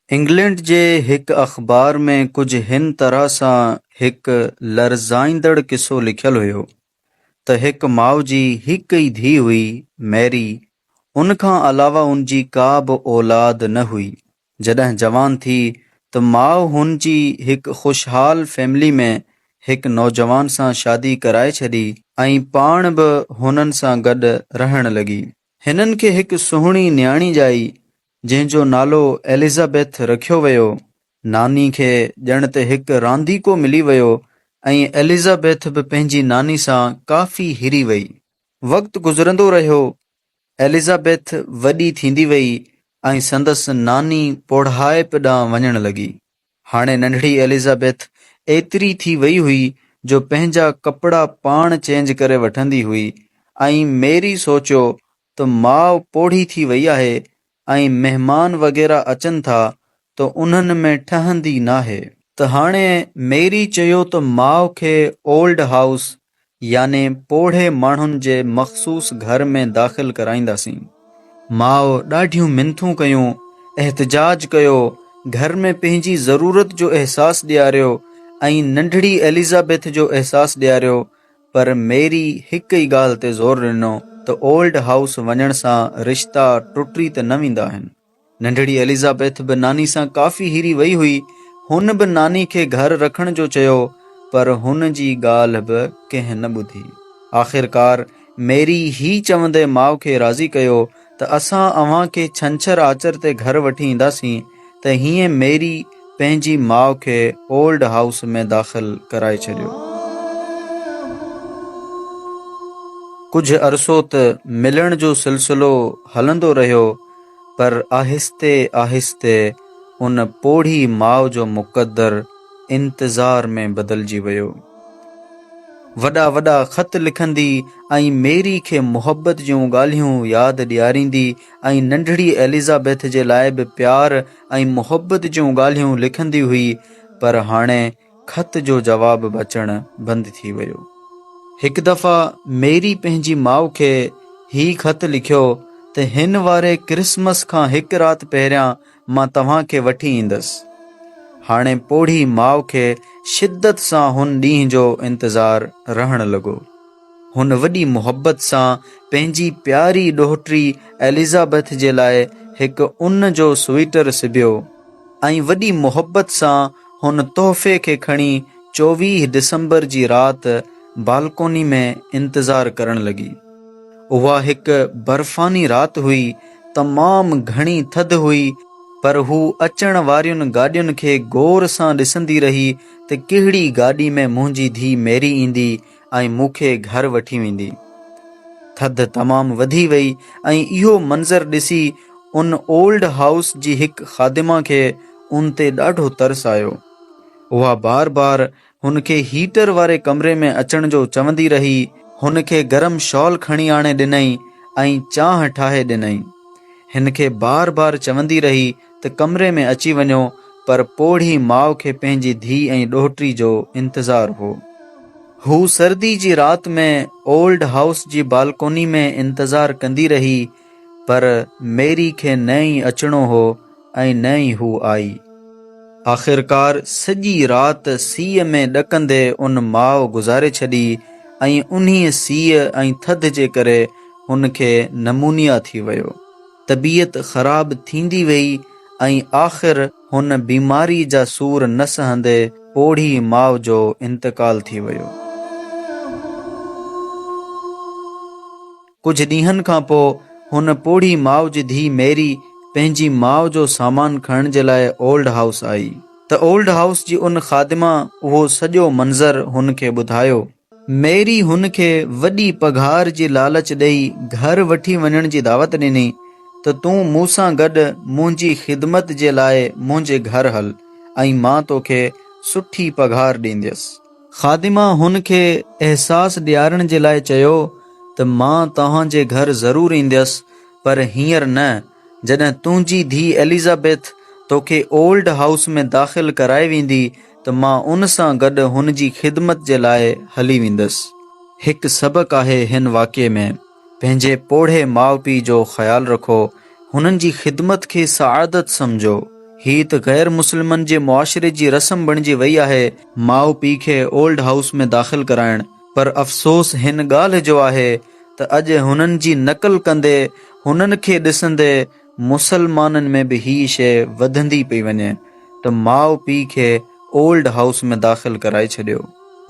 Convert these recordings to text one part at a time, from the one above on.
England जे हिक अख़बार में कुछ हिन तरह सां हिकु लर्ज़ाईंदड़ किस्सो लिखियलु हुयो त हिकु माउ जी हिकु ई धीउ हुई, मैरी। उन खां अलावा उन जी का बि औलाद न हुई। जॾहिं जवान थी त माउ हुन जी हिकु ख़ुशहाल फैमिली में हिकु नौजवान सां शादी कराए छॾी ऐं पाण बि हुननि सां गॾु रहण लॻी। हिननि खे हिकु सुहिणी न्याणी ॼाई जंहिंजो नालो एलिज़ाबेथ रखियो वियो। नानी खे ॼण त हिकु रांदीको मिली वियो ऐं एलिज़ाबेथ बि पंहिंजी नानी सां काफ़ी हिरी वई। वक़्तु गुज़रंदो रहियो, एलिज़ाबेथ वॾी थींदी वई ऐं संदसि नानी पोढ़ाइप ॾांहुं वञण लॻी। हाणे नंढड़ी एलिज़ाबेथ एतिरी थी वई हुई जो पंहिंजा कपिड़ा पाण चेंज करे वठंदी हुई ऐं मेरी सोचियो त माउ पोढ़ी थी वई आहे ऐं महिमान वग़ैरह अचनि था त उन्हनि में ठहंदी नाहे। त हाणे मेरी चयो त माउ खे ओल्ड हाउस याने पोढ़े माण्हुनि जे मख़सूस घर में दाख़िल कराईंदासीं। माउ ॾाढियूं मिनथूं कयूं, एहतजाज कयो, घर में पंहिंजी ज़रूरत जो अहसासु ॾियारियो ऐं नंढड़ी एलिज़ाबेथ जो अहसासु ॾियारियो, पर मेरी हिकु ई ॻाल्हि ते ज़ोर ॾिनो त ओल्ड हाउस वञण सां रिश्ता टुटी त न वेंदा आहिनि। नंढड़ी एलिज़ाबेथ बि नानी सां काफ़ी हिरी वई हुई। हुन बि नानी खे घर रखण जो चयो, पर हुन जी ॻाल्हि बि कंहिं न ॿुधी। आख़िरकार मेरी ही चवंदे माउ खे राज़ी कयो त असां अव्हां खे छंछरु आचर ते घर वठी ईंदासीं। त हीअं मेरी पंहिंजी माउ खे ओल्ड हाउस में दाख़िल कराए छॾियो। कुझु अरसो त मिलण जो सिलसिलो हलंदो रहियो, पर आहिस्ते आहिस्ते उन पोढ़ी माउ जो मुक़दर इंतज़ार में बदिलजी वियो। वॾा वॾा ख़त लिखंदी ऐं मेरी खे मुहबत जूं ॻाल्हियूं यादि ॾियारींदी ऐं नंढड़ी एलिज़ाबेथ जे लाइ बि प्यार ऐं मुहबत जूं ॻाल्हियूं लिखंदी हुई, पर हाणे ख़त जो जवाब बि अचणु बंदि थी वियो। हिकु दफ़ा मेरी पंहिंजी माउ खे ही ख़त लिखियो त हिन वारे क्रिसमस खां हिकु राति पहिरियां मां तव्हां खे वठी ईंदसि। हाणे पोढ़ी माउ खे शिद्दत सां हुन ॾींहं जो इंतज़ारु रहण लॻो। हुन वॾी मुहबत सां पंहिंजी प्यारी ॾोहिटी एलिज़ाबेथ जे लाइ हिकु ऊन जो स्वेटर सिबियो ऐं वॾी मुहबत सां हुन तोहफ़े खे खणी 24 दिसंबर जी राति बालकोनी में इंतज़ारु करण लॻी। उहा हिकु बर्फ़ानी राति हुई, तमामु घणी थधि हुई, पर हू अचण वारियुनि गाॾियुनि खे गौर सां ॾिसंदी रही त कहिड़ी गाॾी में मुंहिंजी धीउ मेरी ईंदी ऐं मूंखे घर वठी वेंदी। थधि तमामु वधी वई ऐं इहो मंज़र ॾिसी उन ओल्ड हाउस जी हिकु ख़ादिमा खे उन ते ॾाढो तरस आयो। उहा बार बार हुन खे हीटर वारे कमरे में अचण जो चवंदी रही, हुन खे गरम शॉल खणी आणे ॾिनई ऐं चांहि ठाहे ॾिनई। हिन खे बार बार चवंदी रही त कमरे में अची वञो, पर पोढ़ी माउ खे पंहिंजी धीउ ऐं ॾोहिटी जो इंतज़ारु हो। हू सर्दी जी राति में ओल्ड हाउस जी बालकोनी में इंतज़ारु कंदी रही, पर मेरी खे न ई अचिणो हो ऐं न ई हू आई। आख़िरकार सॼी राति सीअ में ॾकंदे उन माउ गुज़ारे छॾी ऐं उन्हीअ सीअ ऐं थधि जे करे हुन खे नमूनिया थी वियो। तबीयत ख़राबु थींदी वई ऐं आख़िर हुन बीमारी जा सूर न सहंदे पोढ़ी माउ जो इंतकाल थी वियो। कुझु ॾींहंनि खां पोइ हुन पोढ़ी माउ जी धीउ मेरी पंहिंजी माउ जो सामान खणण जे लाइ ओल्ड हाउस आई त ओल्ड हाउस जी उन ख़ादिमा उहो सॼो मंज़र हुन खे ॿुधायो। मेरी हुन खे वॾी पघार जी लालच ॾेई घर वठी वञण जी दावत ॾिनी त तूं मूं सां गॾु मुंहिंजी ख़िदमत जे लाइ मुंहिंजे घर हल ऐं मां तोखे सुठी पघार ॾींदसि। ख़ादिमा हुन खे अहसासु ॾियारण जे लाइ चयो त मां तव्हांजे घर ज़रूरु ईंदसि, पर हींअर न। जॾहिं तुंहिंजी धीउ एलिज़ाबेथ तोखे ओल्ड हाउस में दाख़िल कराए वेंदी त मां उन सां गॾु हुन जी ख़िदमत जे लाइ हली वेंदसि। हिकु सबक़ु आहे हिन वाक़िए में, पंहिंजे पोढ़े माउ पीउ जो ख़्यालु रखो, हुननि जी ख़िदमत खे सआदत सम्झो। ही त गैर मुस्लिमनि जे मुआशिरे जी रस्म बणिजी वई आहे माउ पीउ खे ओल्ड हाउस में दाख़िल कराइण। पर अफ़सोस हिन ॻाल्हि जो आहे त अॼु हुननि जी नक़ल कंदे, हुननि खे ॾिसंदे मुसलमाननि में बि ही शइ वधंदी पई वञे त माउ पीउ खे ओल्ड हाउस में दाख़िल कराए छॾियो।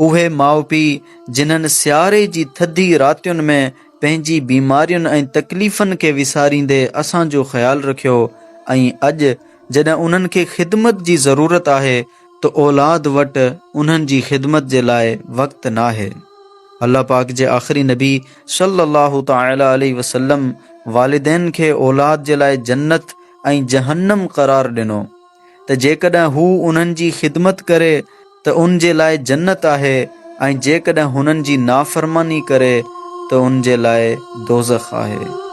उहे माउ पीउ जिन्हनि सियारे जी थधी रातियुनि में पंहिंजी बीमारियुनि ऐं तकलीफ़ुनि खे विसारींदे असांजो ख़्यालु रखियो, ऐं अॼु जॾहिं उन्हनि खे ख़िदमत जी ज़रूरत आहे त औलाद वटि उन्हनि जी ख़िदमत जे लाइ वक़्तु न आहे। अल्लाह पाक जे आख़िरी नबी सल्लल्लाहु तआला अलैहि वसल्लम वालिदैन खे औलाद जे लाइ जन्नत ऐं जहन्नम क़रार ॾिनो त जेकॾहिं हू उन्हनि जी ख़िदमत करे त उन जे लाइ जन्नत आहे, ऐं जेकॾहिं हुननि जी नाफ़रमानी करे त उन जे लाइ दोज़ख आहे।